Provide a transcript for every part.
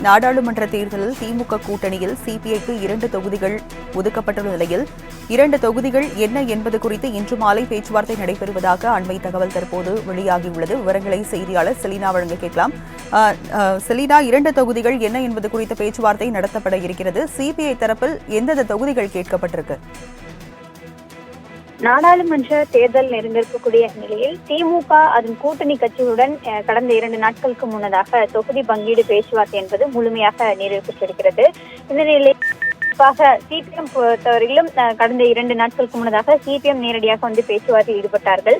நாடாளுமன்ற தேர்தலில் திமுக கூட்டணியில் சிபிஐக்கு 2 தொகுதிகள் ஒதுக்கப்பட்டுள்ள நிலையில் 2 தொகுதிகள் என்ன என்பது குறித்து இன்று மாலை பேச்சுவார்த்தை நடைபெறுவதாக அண்மை தகவல் தற்போது வெளியாகியுள்ளது. விவரங்களை செய்தியாளர் செலினா வழங்க கேட்கலாம். செலினா, 2 தொகுதிகள் என்ன என்பது குறித்த பேச்சுவார்த்தை நடத்தப்பட இருக்கிறது. சிபிஐ தரப்பில் எந்தெந்த தொகுதிகள் கேட்கப்பட்டிருக்கு? நாடாளுமன்ற தேர்தல் நெருங்கிருக்கக்கூடிய நிலையில் திமுக அதன் கூட்டணி கட்சிகளுடன் கடந்த 2 நாட்களுக்கு முன்னதாக தொகுதி பங்கீடு பேச்சுவார்த்தை என்பது முழுமையாக நிறைவு பெற்றிருக்கிறது. இந்த நிலையில் சிபிஎம் பொறுத்தவரையிலும் கடந்த 2 நாட்களுக்கு முன்னதாக சிபிஎம் நேரடியாக வந்து பேச்சுவார்த்தையில் ஈடுபட்டார்கள்.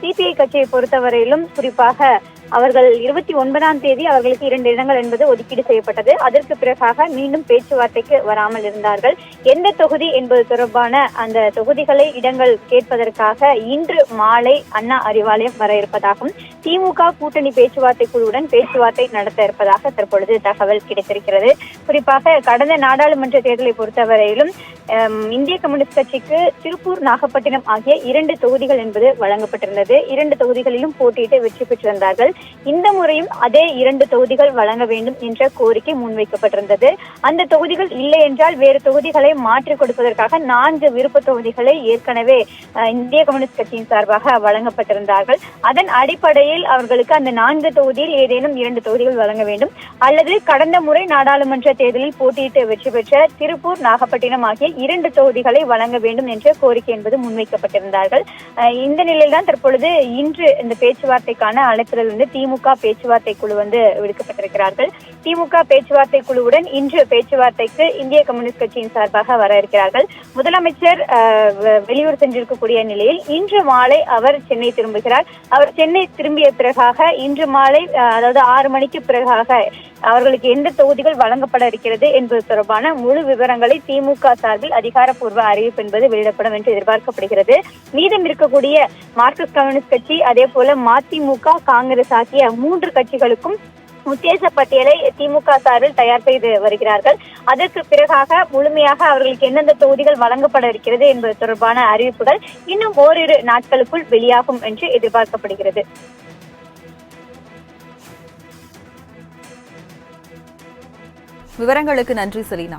சிபிஐ கட்சியை பொறுத்தவரையிலும் குறிப்பாக அவர்கள் 29ஆம் தேதி அவர்களுக்கு 2 இடங்கள் என்பது ஒதுக்கீடு செய்யப்பட்டது. அதற்கு பிறகாக மீண்டும் பேச்சுவார்த்தைக்கு வராமல் இருந்தார்கள். எந்த தொகுதி என்பது தொடர்பான அந்த தொகுதிகளை இடங்கள் கேட்பதற்காக இன்று மாலை அண்ணா அறிவாலயம் வர இருப்பதாகவும் திமுக கூட்டணி பேச்சுவார்த்தை குழுவுடன் பேச்சுவார்த்தை நடத்த இருப்பதாக தற்பொழுது தகவல் கிடைத்திருக்கிறது. குறிப்பாக கடந்த நாடாளுமன்ற தேர்தலை பொறுத்தவரையிலும் இந்திய கம்யூனிஸ்ட் கட்சிக்கு திருப்பூர், நாகப்பட்டினம் ஆகிய 2 தொகுதிகள் என்பது வழங்கப்பட்டிருந்தது. 2 தொகுதிகளிலும் போட்டியிட்டு வெற்றி பெற்றிருந்தார்கள். இந்த முறையும் அதே 2 தொகுதிகள் வழங்க வேண்டும் என்ற கோரிக்கை முன்வைக்கப்பட்டிருந்தது. அந்த தொகுதிகள் இல்லை என்றால் வேறு தொகுதிகளை மாற்றிக் கொடுப்பதற்காக 4 விருப்ப தொகுதிகளை ஏற்கனவே இந்திய கம்யூனிஸ்ட் கட்சியின் சார்பாக வழங்கப்பட்டிருந்தார்கள். அதன் அடிப்படையில் அவர்களுக்கு அந்த 4 தொகுதியில் ஏதேனும் 2 தொகுதிகள் வழங்க வேண்டும், அல்லது கடந்த முறை நாடாளுமன்ற தேர்தலில் போட்டியிட்டு வெற்றி பெற்ற திருப்பூர், நாகப்பட்டினம் ஆகிய 2 தொகுதிகளை வழங்க வேண்டும் என்ற கோரிக்கை என்பது முன்வைக்கப்பட்டிருந்தார்கள். இந்த நிலையில்தான் தற்பொழுது இன்று இந்த பேச்சுவார்த்தைக்கான அழைப்புதல் திமுக பேச்சுவார்த்தை குழு விடுக்கப்பட்டிருக்கிறார்கள். திமுக பேச்சுவார்த்தை குழுவுடன் இன்று பேச்சுவார்த்தைக்கு இந்திய கம்யூனிஸ்ட் கட்சியின் சார்பாக வர இருக்கிறார்கள். முதலமைச்சர் வெளியூர் சென்றிருக்கக்கூடிய நிலையில் இன்று மாலை அவர் சென்னை திரும்புகிறார். அவர் சென்னை திரும்பிய பிறகாக இன்று மாலை அதாவது 6 மணிக்கு பிறகாக அவர்களுக்கு எந்த தொகுதிகள் வழங்கப்பட இருக்கிறது என்பது தொடர்பான முழு விவரங்களை திமுக சார்பில் அதிகாரப்பூர்வ அறிவிப்பு என்பது வெளியிடப்படும் என்று எதிர்பார்க்கப்படுகிறது. மீதம் இருக்கக்கூடிய மார்க்சிஸ்ட் கம்யூனிஸ்ட் கட்சி, அதே போல மதிமுக, காங்கிரஸ் ஆகிய 3 கட்சிகளுக்கும் உத்தேச பட்டியலை திமுக சார்பில் தயார் செய்து வருகிறார்கள். அதற்கு பிறகாக முழுமையாக அவர்களுக்கு எந்தெந்த தொகுதிகள் வழங்கப்பட இருக்கிறது என்பது தொடர்பான அறிவிப்புகள் இன்னும் ஓரிரு நாட்களுக்குள் வெளியாகும் என்று எதிர்பார்க்கப்படுகிறது. விவரங்களுக்கு நன்றி செலினா.